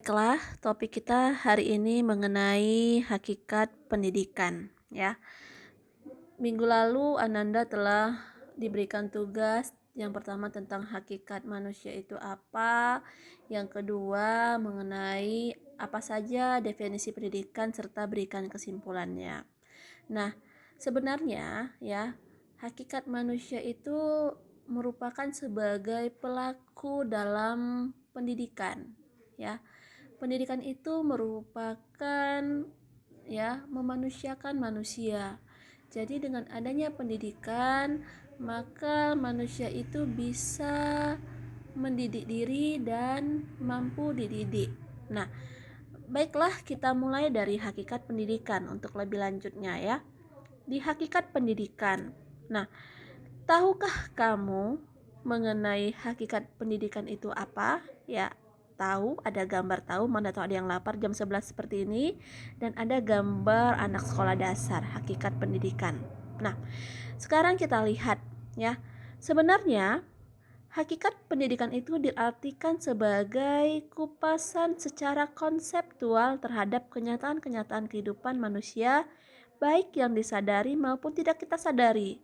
Baiklah, topik kita hari ini mengenai hakikat pendidikan, ya. Minggu lalu Ananda telah diberikan tugas yang pertama tentang hakikat manusia itu apa, yang kedua mengenai apa saja definisi pendidikan serta berikan kesimpulannya. Nah, sebenarnya ya, hakikat manusia itu merupakan sebagai pelaku dalam pendidikan, ya. Pendidikan itu merupakan memanusiakan manusia. Jadi dengan adanya pendidikan, maka manusia itu bisa mendidik diri dan mampu dididik. Nah, baiklah kita mulai dari hakikat pendidikan untuk lebih lanjutnya ya. Di hakikat pendidikan. Nah, tahukah kamu mengenai hakikat pendidikan itu apa? Ya, tahu, ada gambar tahu, mana tahu ada yang lapar jam 11 seperti ini, dan ada gambar anak sekolah dasar, hakikat pendidikan. Nah, sekarang kita lihat ya. Sebenarnya hakikat pendidikan itu diartikan sebagai kupasan secara konseptual terhadap kenyataan-kenyataan kehidupan manusia, baik yang disadari maupun tidak kita sadari.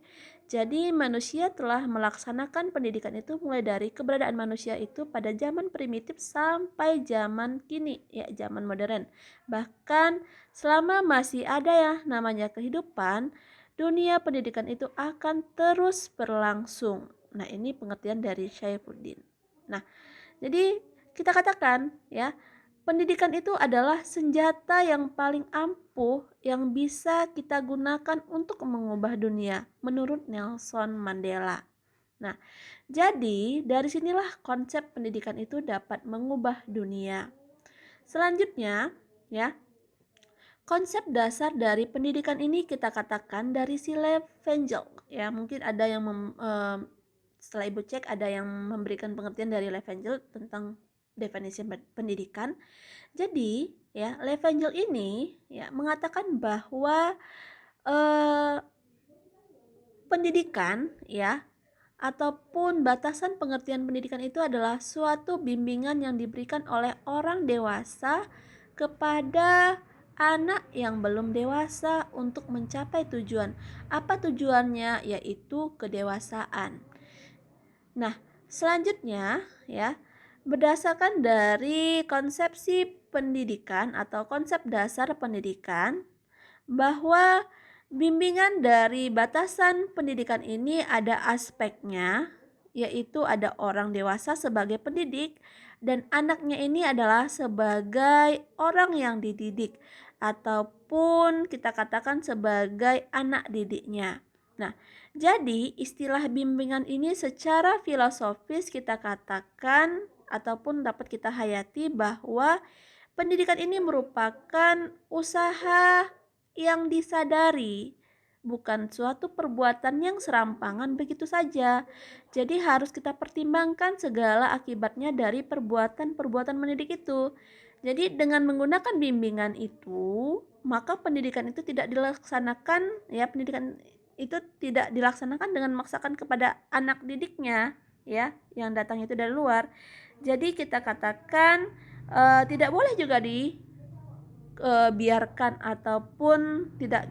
Jadi manusia telah melaksanakan pendidikan itu mulai dari keberadaan manusia itu pada zaman primitif sampai zaman kini, ya zaman modern. Bahkan selama masih ada ya namanya kehidupan, dunia pendidikan itu akan terus berlangsung. Nah, ini pengertian dari Syaifuddin. Nah, jadi kita katakan ya, pendidikan itu adalah senjata yang paling ampuh yang bisa kita gunakan untuk mengubah dunia menurut Nelson Mandela. Nah, jadi dari sinilah konsep pendidikan itu dapat mengubah dunia. Selanjutnya, ya, konsep dasar dari pendidikan ini kita katakan dari si Levengel. Ya, mungkin ada yang setelah Ibu cek ada yang memberikan pengertian dari Levengel tentang definisi pendidikan. Jadi, ya, Levengel ini ya mengatakan bahwa eh, pendidikan ya ataupun batasan pengertian pendidikan itu adalah suatu bimbingan yang diberikan oleh orang dewasa kepada anak yang belum dewasa untuk mencapai tujuan. Apa tujuannya? Yaitu kedewasaan. Nah, selanjutnya ya, berdasarkan dari konsepsi pendidikan atau konsep dasar pendidikan, bahwa bimbingan dari batasan pendidikan ini ada aspeknya, yaitu ada orang dewasa sebagai pendidik dan anaknya ini adalah sebagai orang yang dididik ataupun kita katakan sebagai anak didiknya. Nah, jadi istilah bimbingan ini secara filosofis kita katakan ataupun dapat kita hayati bahwa pendidikan ini merupakan usaha yang disadari, bukan suatu perbuatan yang serampangan begitu saja. Jadi harus kita pertimbangkan segala akibatnya dari perbuatan-perbuatan mendidik itu. Jadi dengan menggunakan bimbingan itu, maka pendidikan itu tidak dilaksanakan ya, pendidikan itu tidak dilaksanakan dengan memaksakan kepada anak didiknya ya, yang datang itu dari luar. Jadi kita katakan tidak boleh juga biarkan ataupun tidak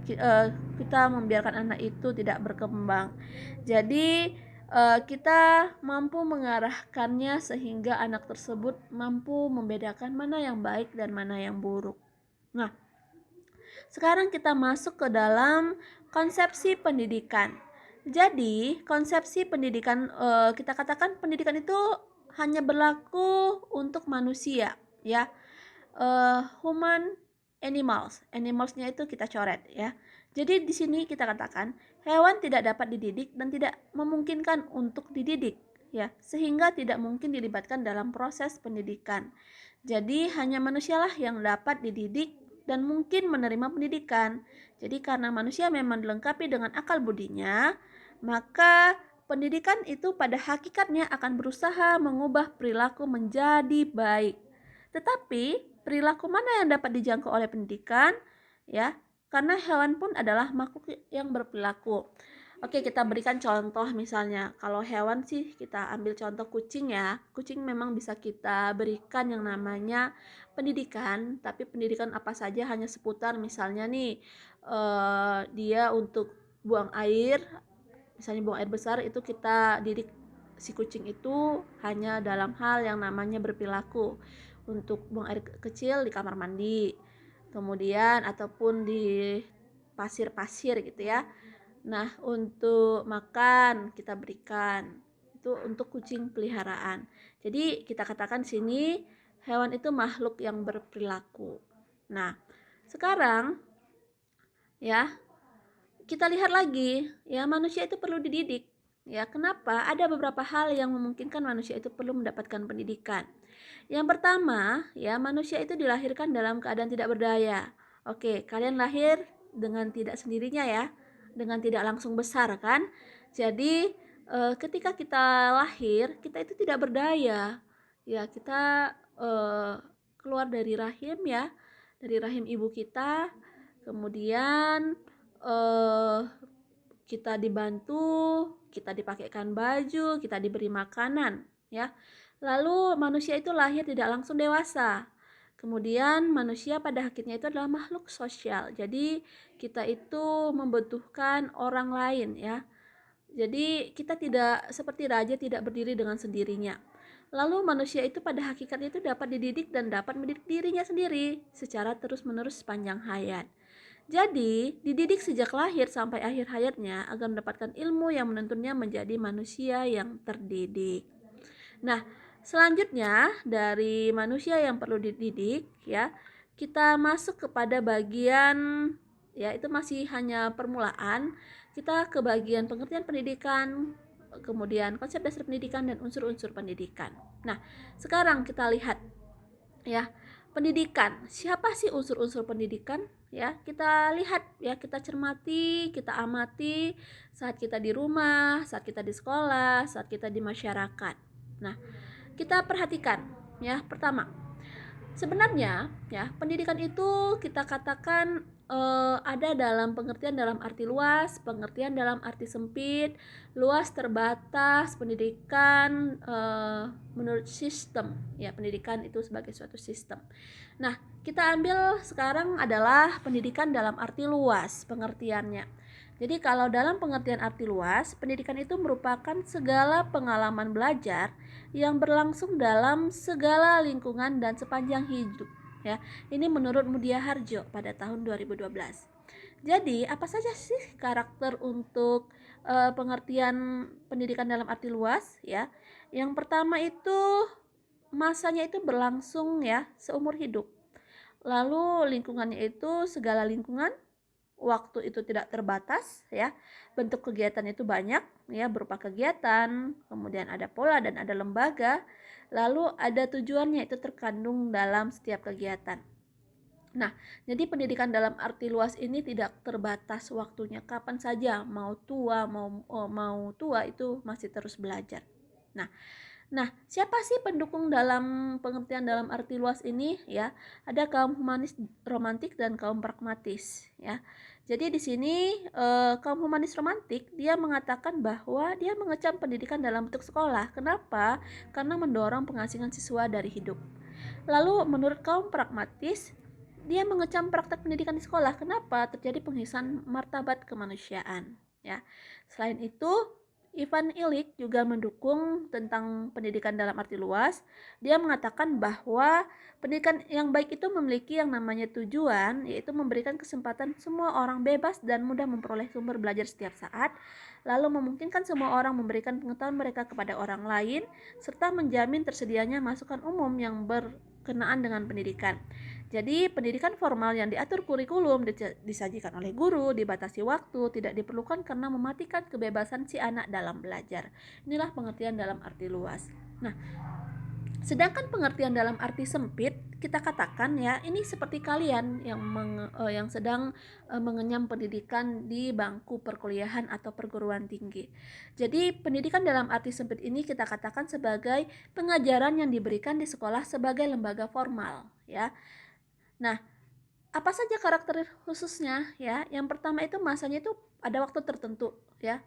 kita membiarkan anak itu tidak berkembang. Jadi kita mampu mengarahkannya sehingga anak tersebut mampu membedakan mana yang baik dan mana yang buruk. Nah, sekarang kita masuk ke dalam konsepsi pendidikan. Jadi, konsepsi pendidikan kita katakan pendidikan itu hanya berlaku untuk manusia, ya. Human animals. Animalsnya itu kita coret ya. Jadi di sini kita katakan hewan tidak dapat dididik dan tidak memungkinkan untuk dididik ya, sehingga tidak mungkin dilibatkan dalam proses pendidikan. Jadi hanya manusialah yang dapat dididik dan mungkin menerima pendidikan. Jadi karena manusia memang dilengkapi dengan akal budinya, maka pendidikan itu pada hakikatnya akan berusaha mengubah perilaku menjadi baik. Tetapi perilaku mana yang dapat dijangkau oleh pendidikan? Ya, karena hewan pun adalah makhluk yang berperilaku. Oke, kita berikan contoh misalnya, kalau hewan sih kita ambil contoh kucing ya. Kucing memang bisa kita berikan yang namanya pendidikan, tapi pendidikan apa saja hanya seputar misalnya nih, dia untuk buang air, misalnya buang air besar itu kita didik si kucing itu hanya dalam hal yang namanya berperilaku. Untuk buang air kecil di kamar mandi, kemudian ataupun di pasir-pasir gitu ya. Nah, untuk makan kita berikan. Itu untuk kucing peliharaan. Jadi kita katakan sini hewan itu makhluk yang berperilaku. Nah, sekarang ya, kita lihat lagi, ya manusia itu perlu dididik. Ya, kenapa? Ada beberapa hal yang memungkinkan manusia itu perlu mendapatkan pendidikan. Yang pertama, ya manusia itu dilahirkan dalam keadaan tidak berdaya. Oke, kalian lahir dengan tidak sendirinya ya, dengan tidak langsung besar kan. Jadi ketika kita lahir, kita itu tidak berdaya. Ya, kita keluar dari rahim ya, dari rahim ibu kita. Kemudian eh, kita dibantu, kita dipakaikan baju, kita diberi makanan ya. Lalu manusia itu lahir tidak langsung dewasa. Kemudian manusia pada akhirnya itu adalah makhluk sosial. Jadi kita itu membutuhkan orang lain ya. Jadi kita tidak seperti raja tidak berdiri dengan sendirinya. Lalu manusia itu pada hakikatnya itu dapat dididik dan dapat mendidik dirinya sendiri secara terus-menerus sepanjang hayat. Jadi, dididik sejak lahir sampai akhir hayatnya agar mendapatkan ilmu yang menuntunnya menjadi manusia yang terdidik. Nah, selanjutnya dari manusia yang perlu dididik ya, kita masuk kepada bagian ya itu masih hanya permulaan. Kita ke bagian pengertian pendidikan, kemudian konsep dasar pendidikan dan unsur-unsur pendidikan. Nah, sekarang kita lihat ya, pendidikan. Siapa sih unsur-unsur pendidikan? Ya, kita lihat ya, kita cermati, kita amati saat kita di rumah, saat kita di sekolah, saat kita di masyarakat. Nah, kita perhatikan ya. Pertama, sebenarnya ya, pendidikan itu kita katakan ada dalam pengertian dalam arti luas, pengertian dalam arti sempit, luas terbatas, pendidikan menurut sistem ya, pendidikan itu sebagai suatu sistem. Nah, kita ambil sekarang adalah pendidikan dalam arti luas pengertiannya. Jadi kalau dalam pengertian arti luas, pendidikan itu merupakan segala pengalaman belajar yang berlangsung dalam segala lingkungan dan sepanjang hidup ya. Ini menurut Mudia Harjo pada tahun 2012. Jadi, apa saja sih karakter untuk pengertian pendidikan dalam arti luas ya? Yang pertama itu masanya itu berlangsung ya seumur hidup. Lalu lingkungannya itu segala lingkungan, waktu itu tidak terbatas ya, bentuk kegiatan itu banyak ya, berupa kegiatan, kemudian ada pola dan ada lembaga, lalu ada tujuannya itu terkandung dalam setiap kegiatan. Nah, jadi pendidikan dalam arti luas ini tidak terbatas waktunya, kapan saja, mau tua mau tua itu masih terus belajar. Nah, siapa sih pendukung dalam pengertian dalam arti luas ini ya? Ada kaum humanis romantik dan kaum pragmatis ya. Jadi di sini kaum humanis romantik dia mengatakan bahwa dia mengecam pendidikan dalam bentuk sekolah. Kenapa? Karena mendorong pengasingan siswa dari hidup. Lalu menurut kaum pragmatis dia mengecam praktek pendidikan di sekolah. Kenapa? Terjadi penghinaan martabat kemanusiaan ya. Selain itu Ivan Illich juga mendukung tentang pendidikan dalam arti luas. Dia mengatakan bahwa pendidikan yang baik itu memiliki yang namanya tujuan, yaitu memberikan kesempatan semua orang bebas dan mudah memperoleh sumber belajar setiap saat, lalu memungkinkan semua orang memberikan pengetahuan mereka kepada orang lain, serta menjamin tersedianya masukan umum yang berkenaan dengan pendidikan. Jadi pendidikan formal yang diatur kurikulum disajikan oleh guru, dibatasi waktu, tidak diperlukan karena mematikan kebebasan si anak dalam belajar. Inilah pengertian dalam arti luas. Nah, sedangkan pengertian dalam arti sempit kita katakan ya, ini seperti kalian yang sedang mengenyam pendidikan di bangku perkuliahan atau perguruan tinggi. Jadi pendidikan dalam arti sempit ini kita katakan sebagai pengajaran yang diberikan di sekolah sebagai lembaga formal ya. Nah, Apa saja karakter khususnya ya? Yang pertama itu masanya itu ada waktu tertentu ya.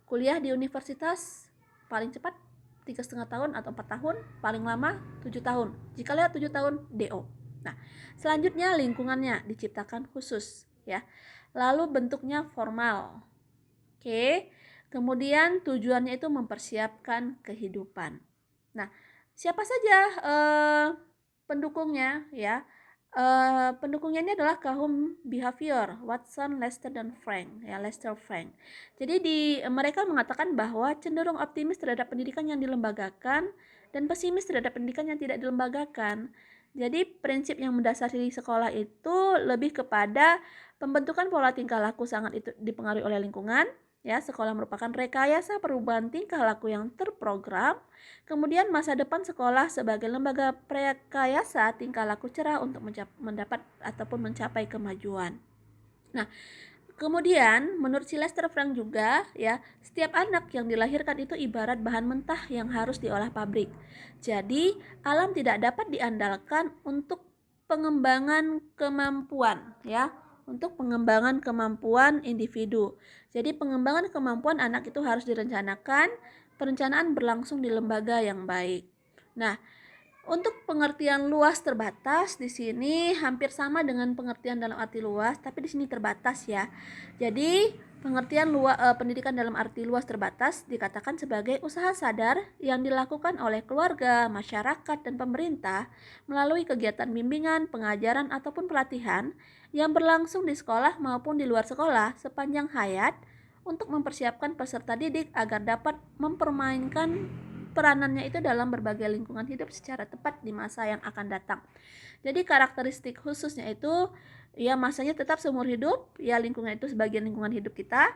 Kuliah di universitas paling cepat 3,5 tahun atau 4 tahun, paling lama 7 tahun. Jika lewat 7 tahun DO. Nah, selanjutnya lingkungannya diciptakan khusus ya. Lalu bentuknya formal. Oke. Kemudian tujuannya itu mempersiapkan kehidupan. Nah, siapa saja pendukungnya ya? Pendukungnya ini adalah kaum behavior, Watson, Lester, dan Frank ya, Lester Frank. Jadi mereka mengatakan bahwa cenderung optimis terhadap pendidikan yang dilembagakan dan pesimis terhadap pendidikan yang tidak dilembagakan. Jadi prinsip yang mendasari sekolah itu lebih kepada pembentukan pola tingkah laku sangat itu dipengaruhi oleh lingkungan. Ya, sekolah merupakan rekayasa perubahan tingkah laku yang terprogram. Kemudian masa depan sekolah sebagai lembaga rekayasa tingkah laku cerah untuk mendapat ataupun mencapai kemajuan. Nah, kemudian menurut si Lester Frank juga ya, setiap anak yang dilahirkan itu ibarat bahan mentah yang harus diolah pabrik. Jadi, alam tidak dapat diandalkan untuk pengembangan kemampuan ya, untuk pengembangan kemampuan individu. Jadi, pengembangan kemampuan anak itu harus direncanakan, perencanaan berlangsung di lembaga yang baik. Nah, untuk pengertian luas terbatas di sini hampir sama dengan pengertian dalam arti luas, tapi di sini terbatas ya. Jadi, pengertian pendidikan dalam arti luas terbatas dikatakan sebagai usaha sadar yang dilakukan oleh keluarga, masyarakat, dan pemerintah melalui kegiatan bimbingan, pengajaran, ataupun pelatihan yang berlangsung di sekolah maupun di luar sekolah sepanjang hayat untuk mempersiapkan peserta didik agar dapat mempermainkan peranannya itu dalam berbagai lingkungan hidup secara tepat di masa yang akan datang. Jadi karakteristik khususnya itu ya masanya tetap seumur hidup, ya lingkungan itu sebagian lingkungan hidup kita.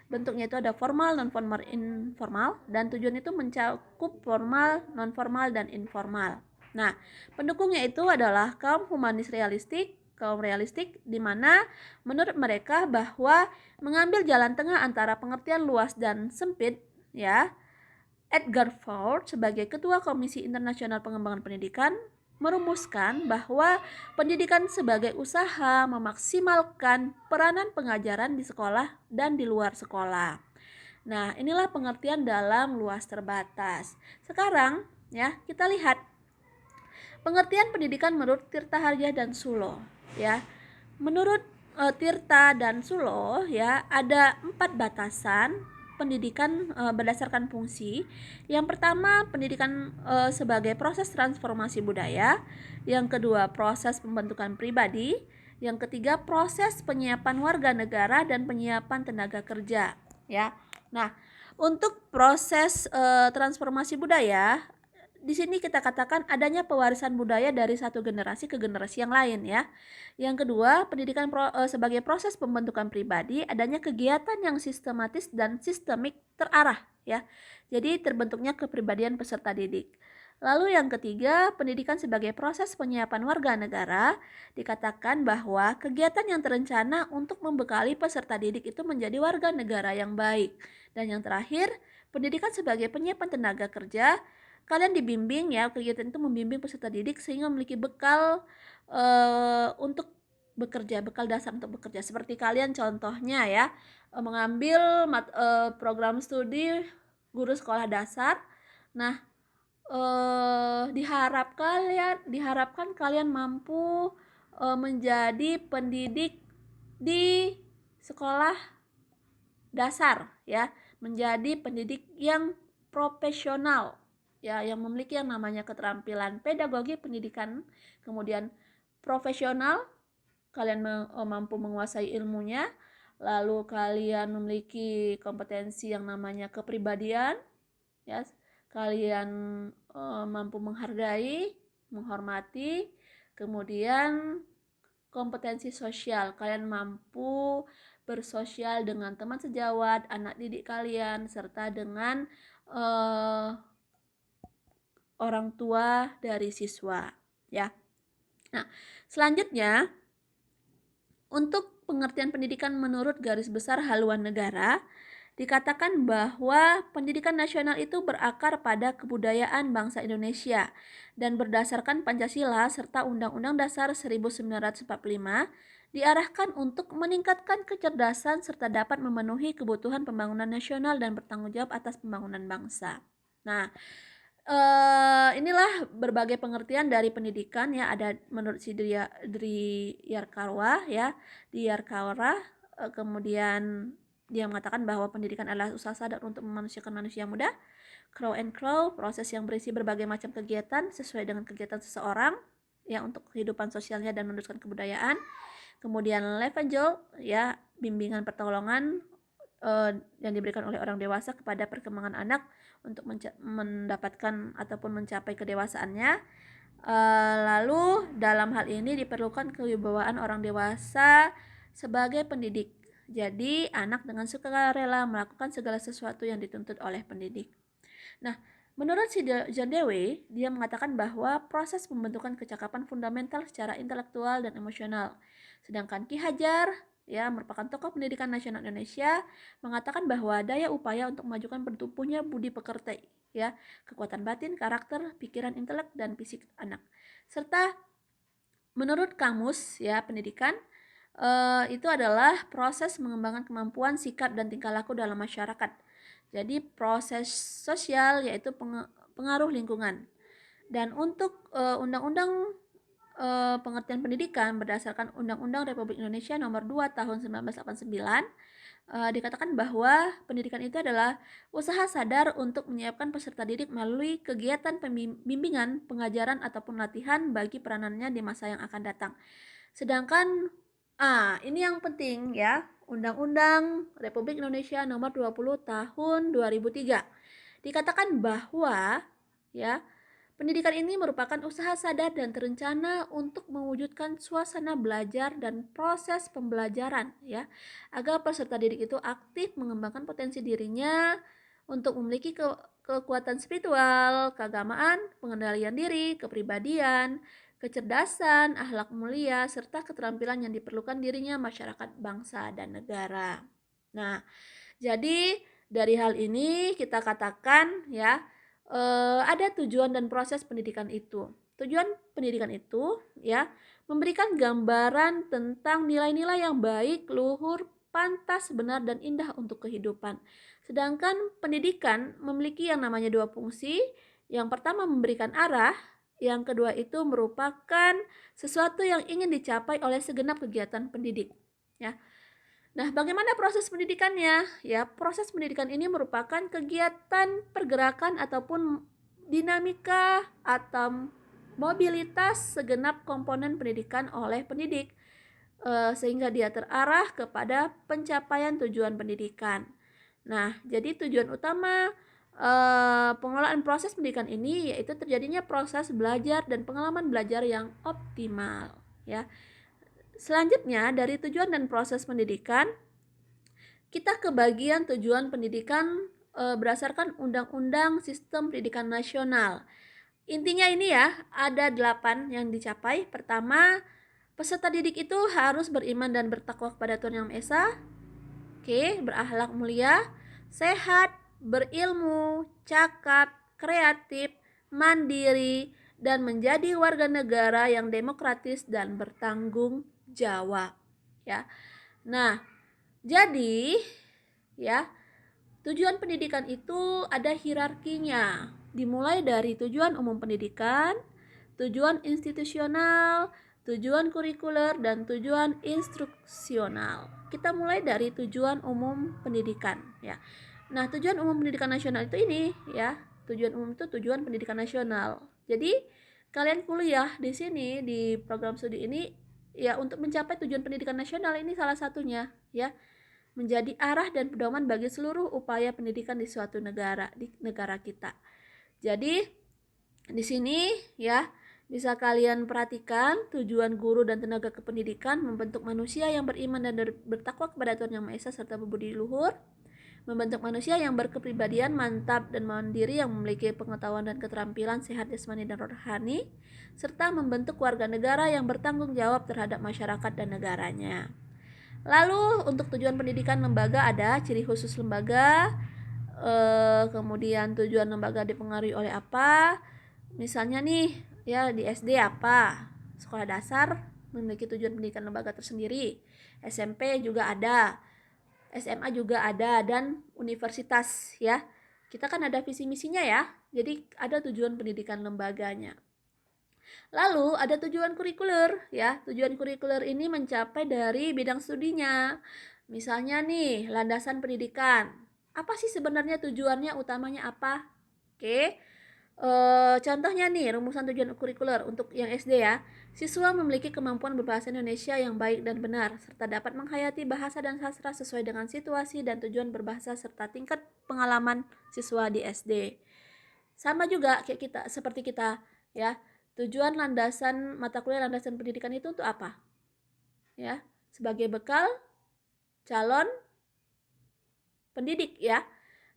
Bentuknya itu ada formal, non formal, informal, dan tujuan itu mencakup formal, non formal, dan informal. Nah, pendukungnya itu adalah kaum humanis realistik, kaum realistik di mana menurut mereka bahwa mengambil jalan tengah antara pengertian luas dan sempit ya. Edgar Ford sebagai Ketua Komisi Internasional Pengembangan Pendidikan merumuskan bahwa pendidikan sebagai usaha memaksimalkan peranan pengajaran di sekolah dan di luar sekolah. Nah, inilah pengertian dalam luas terbatas. Sekarang ya, kita lihat pengertian pendidikan menurut Tirta Harja dan Sulo ya. Menurut Tirta dan Sulo ya, ada 4 batasan pendidikan berdasarkan fungsi. Yang pertama, pendidikan sebagai proses transformasi budaya. Yang kedua, proses pembentukan pribadi. Yang ketiga, proses penyiapan warga negara dan penyiapan tenaga kerja ya. Nah, untuk proses transformasi budaya di sini kita katakan adanya pewarisan budaya dari satu generasi ke generasi yang lain ya. Yang kedua, pendidikan sebagai proses pembentukan pribadi, adanya kegiatan yang sistematis dan sistemik terarah ya. Jadi terbentuknya kepribadian peserta didik. Lalu yang ketiga, pendidikan sebagai proses penyiapan warga negara, dikatakan bahwa kegiatan yang terencana untuk membekali peserta didik itu menjadi warga negara yang baik. Dan yang terakhir, pendidikan sebagai penyiapan tenaga kerja, kalian dibimbing ya, kegiatan itu membimbing peserta didik sehingga memiliki bekal untuk bekerja, bekal dasar untuk bekerja. Seperti kalian contohnya ya, mengambil program studi guru sekolah dasar. Nah, diharapkan kalian mampu menjadi pendidik di sekolah dasar ya, menjadi pendidik yang profesional ya, yang memiliki yang namanya keterampilan pedagogi pendidikan, kemudian profesional, kalian mampu menguasai ilmunya, lalu kalian memiliki kompetensi yang namanya kepribadian ya, kalian mampu menghargai, menghormati, kemudian kompetensi sosial, kalian mampu bersosial dengan teman sejawat, anak didik kalian, serta dengan orang tua dari siswa ya. Nah, selanjutnya untuk pengertian pendidikan menurut garis besar haluan negara, dikatakan bahwa pendidikan nasional itu berakar pada kebudayaan bangsa Indonesia dan berdasarkan Pancasila serta Undang-Undang Dasar 1945 diarahkan untuk meningkatkan kecerdasan serta dapat memenuhi kebutuhan pembangunan nasional dan bertanggung jawab atas pembangunan bangsa. Nah, inilah berbagai pengertian dari pendidikan ya, ada menurut si Dri Yarkawara ya, kemudian dia mengatakan bahwa pendidikan adalah usaha sadar untuk memanusiakan manusia muda. Crow and Crow, proses yang berisi berbagai macam kegiatan sesuai dengan kegiatan seseorang ya untuk kehidupan sosialnya dan meneruskan kebudayaan. Kemudian Levengold ya, bimbingan pertolongan yang diberikan oleh orang dewasa kepada perkembangan anak untuk mendapatkan ataupun mencapai kedewasaannya. Lalu dalam hal ini diperlukan kewibawaan orang dewasa sebagai pendidik. Jadi anak dengan sukarela melakukan segala sesuatu yang dituntut oleh pendidik. Nah, menurut si John Dewey, dia mengatakan bahwa proses pembentukan kecakapan fundamental secara intelektual dan emosional. Sedangkan Ki Hajar ya merupakan tokoh pendidikan nasional Indonesia mengatakan bahwa daya upaya untuk memajukan bertumbuhnya budi pekerti ya, kekuatan batin, karakter, pikiran, intelek dan fisik anak. Serta menurut kamus ya pendidikan itu adalah proses mengembangkan kemampuan, sikap dan tingkah laku dalam masyarakat. Jadi proses sosial yaitu pengaruh lingkungan. Dan untuk undang-undang pengertian pendidikan berdasarkan Undang-Undang Republik Indonesia Nomor 2 Tahun 1989 dikatakan bahwa pendidikan itu adalah usaha sadar untuk menyiapkan peserta didik melalui kegiatan pembimbingan, pengajaran ataupun latihan bagi peranannya di masa yang akan datang. Sedangkan ini yang penting ya, Undang-Undang Republik Indonesia Nomor 20 Tahun 2003 dikatakan bahwa ya pendidikan ini merupakan usaha sadar dan terencana untuk mewujudkan suasana belajar dan proses pembelajaran ya, agar peserta didik itu aktif mengembangkan potensi dirinya untuk memiliki kekuatan spiritual, keagamaan, pengendalian diri, kepribadian, kecerdasan, akhlak mulia, serta keterampilan yang diperlukan dirinya masyarakat, bangsa, dan negara. Nah, jadi dari hal ini kita katakan ya, ada tujuan dan proses pendidikan itu. Tujuan pendidikan itu ya memberikan gambaran tentang nilai-nilai yang baik, luhur, pantas, benar, dan indah untuk kehidupan. Sedangkan pendidikan memiliki yang namanya dua fungsi. Yang pertama memberikan arah, yang kedua itu merupakan sesuatu yang ingin dicapai oleh segenap kegiatan pendidik. Ya. Nah, bagaimana proses pendidikannya? Ya, proses pendidikan ini merupakan kegiatan pergerakan ataupun dinamika atau mobilitas segenap komponen pendidikan oleh pendidik sehingga dia terarah kepada pencapaian tujuan pendidikan. Nah, jadi tujuan utama pengelolaan proses pendidikan ini yaitu terjadinya proses belajar dan pengalaman belajar yang optimal, ya. Selanjutnya dari tujuan dan proses pendidikan, kita ke bagian tujuan pendidikan berdasarkan Undang-Undang Sistem Pendidikan Nasional. Intinya ini ya, ada 8 yang dicapai. Pertama, peserta didik itu harus beriman dan bertakwa kepada Tuhan Yang Maha Esa. Berakhlak mulia, sehat, berilmu, cakap, kreatif, mandiri, dan menjadi warga negara yang demokratis dan bertanggung jawab. Ya. Nah, jadi ya, tujuan pendidikan itu ada hierarkinya. Dimulai dari tujuan umum pendidikan, tujuan institusional, tujuan kurikuler, dan tujuan instruksional. Kita mulai dari tujuan umum pendidikan ya. Nah, tujuan umum pendidikan nasional itu ini ya. Tujuan umum itu tujuan pendidikan nasional. Jadi, kalian kuliah di sini di program studi ini ya untuk mencapai tujuan pendidikan nasional ini salah satunya ya. Menjadi arah dan pedoman bagi seluruh upaya pendidikan di suatu negara, di negara kita. Jadi di sini ya bisa kalian perhatikan tujuan guru dan tenaga kependidikan membentuk manusia yang beriman dan bertakwa kepada Tuhan Yang Maha Esa serta berbudi luhur, membentuk manusia yang berkepribadian mantap dan mandiri yang memiliki pengetahuan dan keterampilan sehat jasmani dan rohani, serta membentuk warga negara yang bertanggung jawab terhadap masyarakat dan negaranya. Lalu untuk tujuan pendidikan lembaga ada ciri khusus lembaga, kemudian tujuan lembaga dipengaruhi oleh apa. Misalnya nih ya di SD apa? Sekolah dasar memiliki tujuan pendidikan lembaga tersendiri. SMP juga ada, SMA juga ada, dan universitas ya. Kita kan ada visi misinya ya. Jadi ada tujuan pendidikan lembaganya. Lalu ada tujuan kurikuler ya. Tujuan kurikuler ini mencapai dari bidang studinya. Misalnya nih, landasan pendidikan. Apa sih sebenarnya tujuannya utamanya apa? Oke. Contohnya nih, rumusan tujuan kurikuler untuk yang SD ya. Siswa memiliki kemampuan berbahasa Indonesia yang baik dan benar, serta dapat menghayati bahasa dan sastra sesuai dengan situasi dan tujuan berbahasa serta tingkat pengalaman siswa di SD. Sama juga kayak kita, seperti kita ya. Tujuan landasan mata kuliah landasan pendidikan itu untuk apa? Ya, sebagai bekal calon pendidik ya.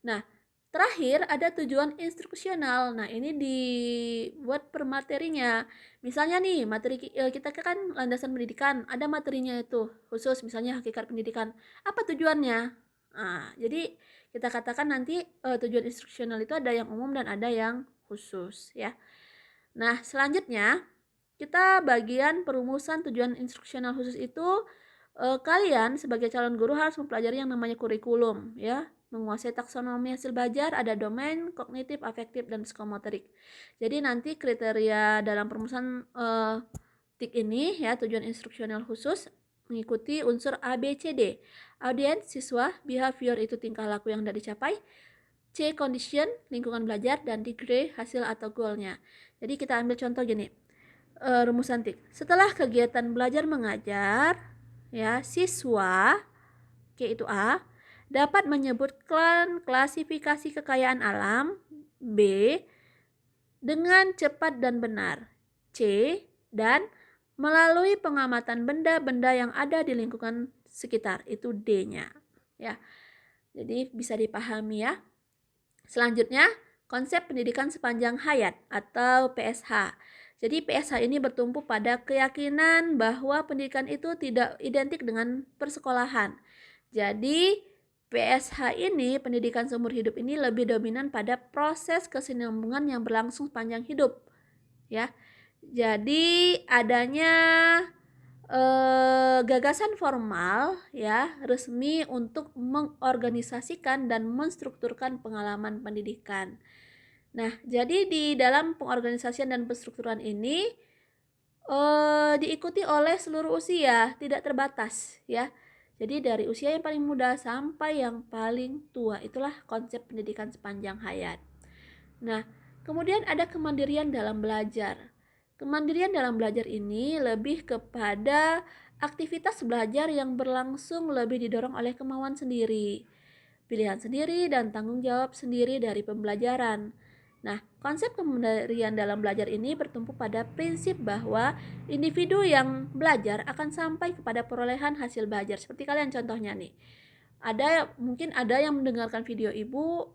Nah, terakhir ada tujuan instruksional. Nah, ini dibuat per materinya. Misalnya nih, materi kita kan landasan pendidikan, ada materinya itu khusus misalnya hakikat pendidikan. Apa tujuannya? Nah, jadi kita katakan nanti tujuan instruksional itu ada yang umum dan ada yang khusus ya. Nah, selanjutnya kita bagian perumusan tujuan instruksional khusus itu kalian sebagai calon guru harus mempelajari yang namanya kurikulum ya, menguasai taksonomi hasil belajar, ada domain, kognitif, afektif, dan psikomotorik. Jadi nanti kriteria dalam perumusan TIK ini ya, tujuan instruksional khusus mengikuti unsur A, B, C, D. Audiens, siswa, behavior itu tingkah laku yang tidak dicapai, C, condition, lingkungan belajar, dan D, grade, hasil atau goalnya. Jadi kita ambil contoh gini, rumusan TIK. Setelah kegiatan belajar mengajar, ya, siswa, K itu A, dapat menyebutkan klasifikasi kekayaan alam, B, dengan cepat dan benar, C, dan melalui pengamatan benda-benda yang ada di lingkungan sekitar, itu D-nya. Ya. Jadi bisa dipahami ya. Selanjutnya, konsep pendidikan sepanjang hayat atau PSH. Jadi PSH ini bertumpu pada keyakinan bahwa pendidikan itu tidak identik dengan persekolahan. Jadi PSH ini, pendidikan seumur hidup ini lebih dominan pada proses kesinambungan yang berlangsung sepanjang hidup. Ya. Jadi adanya gagasan formal ya resmi untuk mengorganisasikan dan menstrukturkan pengalaman pendidikan. Nah, jadi di dalam pengorganisasian dan penstrukturan ini diikuti oleh seluruh usia, tidak terbatas ya. Jadi dari usia yang paling muda sampai yang paling tua, itulah konsep pendidikan sepanjang hayat. Nah, kemudian ada kemandirian dalam belajar. Kemandirian dalam belajar ini lebih kepada aktivitas belajar yang berlangsung lebih didorong oleh kemauan sendiri, pilihan sendiri, dan tanggung jawab sendiri dari pembelajaran. Nah, konsep kemandirian dalam belajar ini bertumpu pada prinsip bahwa individu yang belajar akan sampai kepada perolehan hasil belajar. Seperti kalian contohnya nih. Mungkin ada yang mendengarkan video ibu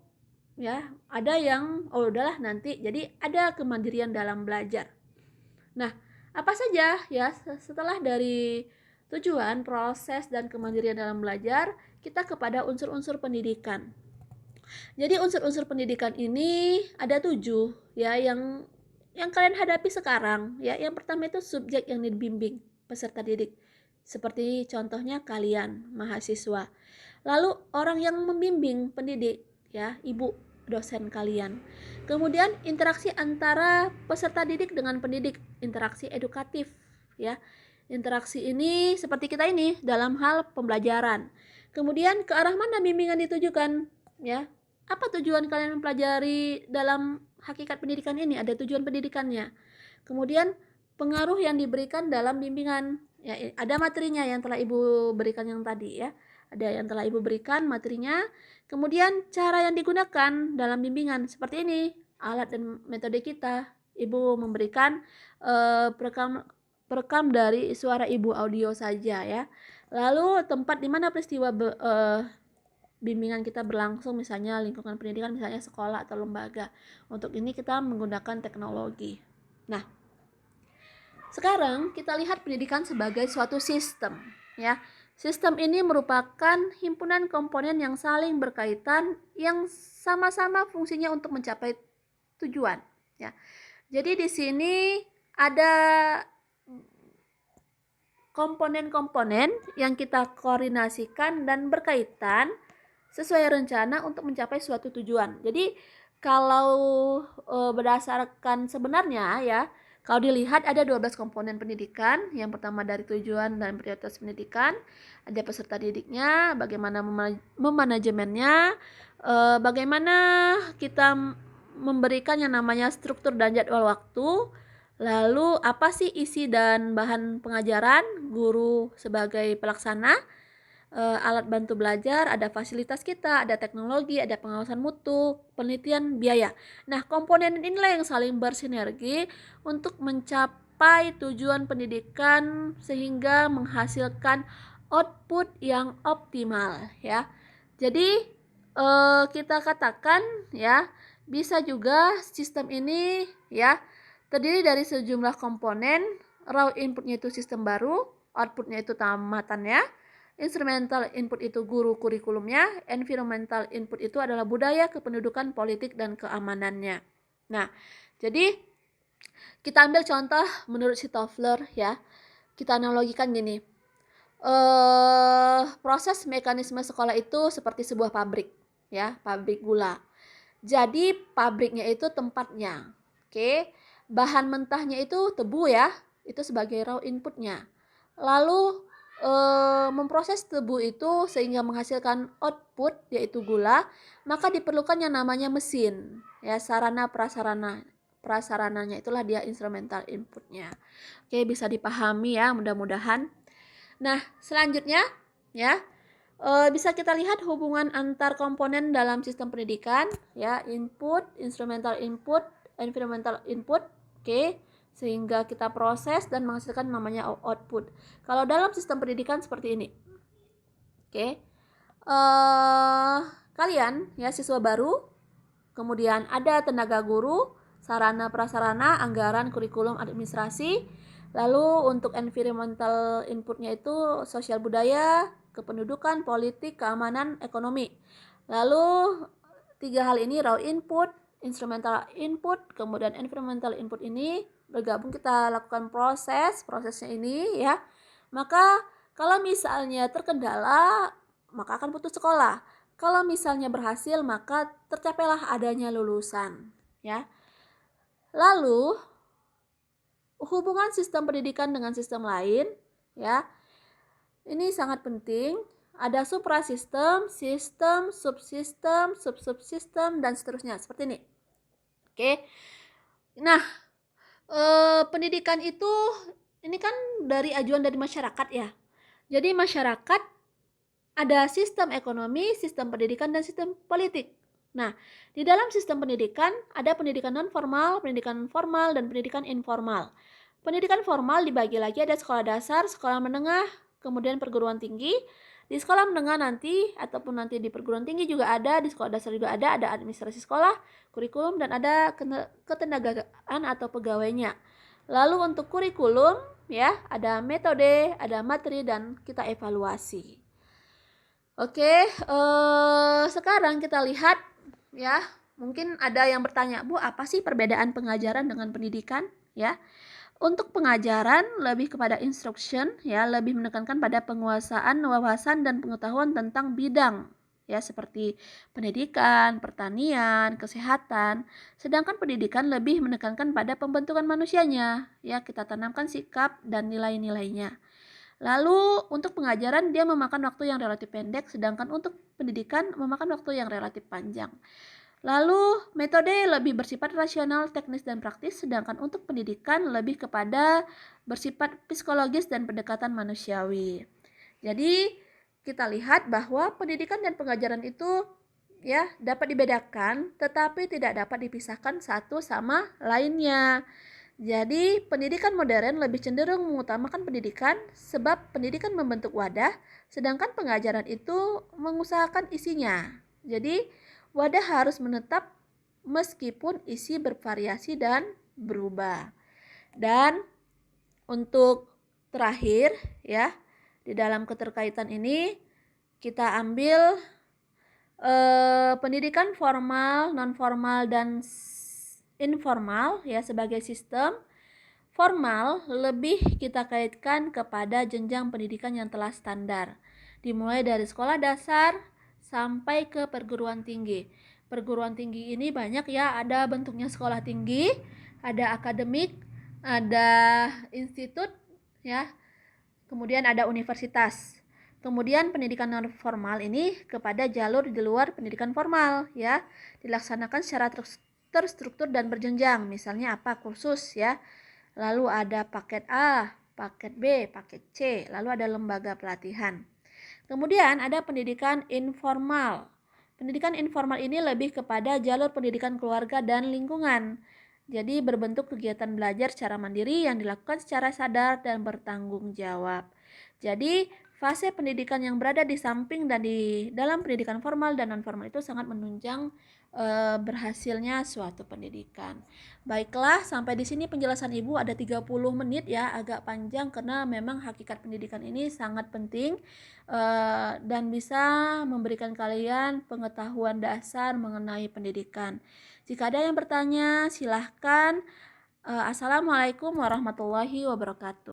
ya, ada yang udahlah nanti. Jadi ada kemandirian dalam belajar. Nah, apa saja ya setelah dari tujuan, proses, dan kemandirian dalam belajar, kita kepada unsur-unsur pendidikan. Jadi unsur-unsur pendidikan ini ada 7 ya yang kalian hadapi sekarang ya. Yang pertama itu subjek yang dibimbing, peserta didik. Seperti contohnya kalian mahasiswa. Lalu orang yang membimbing pendidik ya, ibu dosen kalian. Kemudian interaksi antara peserta didik dengan pendidik, interaksi edukatif ya. Interaksi ini seperti kita ini dalam hal pembelajaran. Kemudian ke arah mana bimbingan ditujukan ya? Apa tujuan kalian mempelajari dalam hakikat pendidikan ini? Ada tujuan pendidikannya. Kemudian pengaruh yang diberikan dalam bimbingan ya, ada materinya yang telah ibu berikan yang tadi ya. Ada yang telah ibu berikan materinya. Kemudian cara yang digunakan dalam bimbingan seperti ini, alat dan metode kita. Ibu memberikan perekam dari suara ibu, audio saja ya. Lalu tempat di mana peristiwa bimbingan kita berlangsung, misalnya lingkungan pendidikan, misalnya sekolah atau lembaga. Untuk ini kita menggunakan teknologi. Nah, sekarang kita lihat pendidikan sebagai suatu sistem ya. Sistem ini merupakan himpunan komponen yang saling berkaitan yang sama-sama fungsinya untuk mencapai tujuan, ya. Jadi di sini ada komponen-komponen yang kita koordinasikan dan berkaitan sesuai rencana untuk mencapai suatu tujuan. Jadi kalau berdasarkan sebenarnya ya, kalau dilihat ada 12 komponen pendidikan. Yang pertama dari tujuan dan prioritas pendidikan, ada peserta didiknya, bagaimana memanajemennya, bagaimana kita memberikan yang namanya struktur dan jadwal waktu. Lalu apa sih isi dan bahan pengajaran, guru sebagai pelaksana, alat bantu belajar, ada fasilitas kita, ada teknologi, ada pengawasan mutu, penelitian, biaya. Nah, komponen inilah yang saling bersinergi untuk mencapai tujuan pendidikan sehingga menghasilkan output yang optimal, ya. Jadi kita katakan ya, bisa juga sistem ini ya terdiri dari sejumlah komponen. Raw inputnya itu sistem baru, outputnya itu tamatannya, instrumental input itu guru kurikulumnya, environmental input itu adalah budaya, kependudukan, politik, dan keamanannya. Nah, jadi kita ambil contoh menurut si Toffler ya. Kita analogikan gini. Proses mekanisme sekolah itu seperti sebuah pabrik ya, pabrik gula. Jadi pabriknya itu tempatnya. Oke. Bahan mentahnya itu tebu ya, itu sebagai raw inputnya. Lalu memproses tebu itu sehingga menghasilkan output yaitu gula, maka diperlukan yang namanya mesin ya, sarana prasarananya itulah dia instrumental inputnya. Oke, bisa dipahami ya mudah-mudahan. Nah, selanjutnya ya, bisa kita lihat hubungan antar komponen dalam sistem pendidikan ya, input, instrumental input, environmental input. Oke, sehingga kita proses dan menghasilkan namanya output. Kalau dalam sistem pendidikan seperti ini. Oke. Kalian ya siswa baru, kemudian ada tenaga guru, sarana prasarana, anggaran, kurikulum, administrasi. Lalu untuk environmental inputnya itu sosial budaya, kependudukan, politik, keamanan, ekonomi. Lalu 3 hal ini raw input, instrumental input, kemudian environmental input ini bergabung, kita lakukan prosesnya ini ya. Maka kalau misalnya terkendala, maka akan putus sekolah. Kalau misalnya berhasil, maka tercapailah adanya lulusan ya. Lalu hubungan sistem pendidikan dengan sistem lain ya, ini sangat penting. Ada suprasistem, sistem, subsistem, subsubsistem, dan seterusnya seperti ini. Oke. Nah, pendidikan itu ini kan dari ajuan dari masyarakat ya. Jadi masyarakat ada sistem ekonomi, sistem pendidikan, dan sistem politik. Nah, di dalam sistem pendidikan ada pendidikan non formal, pendidikan formal, dan pendidikan informal. Pendidikan formal dibagi lagi ada sekolah dasar, sekolah menengah, kemudian perguruan tinggi. Di sekolah menengah nanti ataupun nanti di perguruan tinggi juga ada, di sekolah dasar juga ada administrasi sekolah, kurikulum, dan ada ketenagaan atau pegawainya. Lalu untuk kurikulum ya, ada metode, ada materi, dan kita evaluasi. Oke, sekarang kita lihat ya, mungkin ada yang bertanya, Bu, apa sih perbedaan pengajaran dengan pendidikan ya? Untuk pengajaran lebih kepada instruction ya, lebih menekankan pada penguasaan wawasan dan pengetahuan tentang bidang ya, seperti pendidikan, pertanian, kesehatan. Sedangkan pendidikan lebih menekankan pada pembentukan manusianya ya, kita tanamkan sikap dan nilai-nilainya. Lalu untuk pengajaran dia memakan waktu yang relatif pendek, sedangkan untuk pendidikan memakan waktu yang relatif panjang. Lalu metode lebih bersifat rasional, teknis, dan praktis, sedangkan untuk pendidikan lebih kepada bersifat psikologis dan pendekatan manusiawi. Jadi kita lihat bahwa pendidikan dan pengajaran itu ya dapat dibedakan, tetapi tidak dapat dipisahkan satu sama lainnya. Jadi pendidikan modern lebih cenderung mengutamakan pendidikan sebab pendidikan membentuk wadah, sedangkan pengajaran itu mengusahakan isinya. Jadi wadah harus menetap meskipun isi bervariasi dan berubah. Dan untuk terakhir ya, di Di dalam keterkaitan ini kita ambil pendidikan formal, non formal dan informal ya sebagai sistem. Formal lebih kita kaitkan kepada jenjang pendidikan yang telah standar, dimulai dari sekolah dasar sampai ke perguruan tinggi. Perguruan tinggi ini banyak ya, ada bentuknya sekolah tinggi, ada akademik, ada institut ya, kemudian ada universitas. Kemudian pendidikan non formal ini kepada jalur di luar pendidikan formal ya, dilaksanakan secara terstruktur dan berjenjang. Misalnya apa? Kursus ya. Lalu ada paket A, paket B, paket C, lalu ada lembaga pelatihan. Kemudian ada pendidikan informal. Pendidikan informal ini lebih kepada jalur pendidikan keluarga dan lingkungan. Jadi berbentuk kegiatan belajar secara mandiri yang dilakukan secara sadar dan bertanggung jawab. Jadi fase pendidikan yang berada di samping dan di dalam pendidikan formal dan non formal itu sangat menunjang berhasilnya suatu pendidikan. Baiklah, sampai di sini penjelasan Ibu, ada 30 menit ya, agak panjang karena memang hakikat pendidikan ini sangat penting dan bisa memberikan kalian pengetahuan dasar mengenai pendidikan. Jika ada yang bertanya, silahkan. Assalamualaikum warahmatullahi wabarakatuh.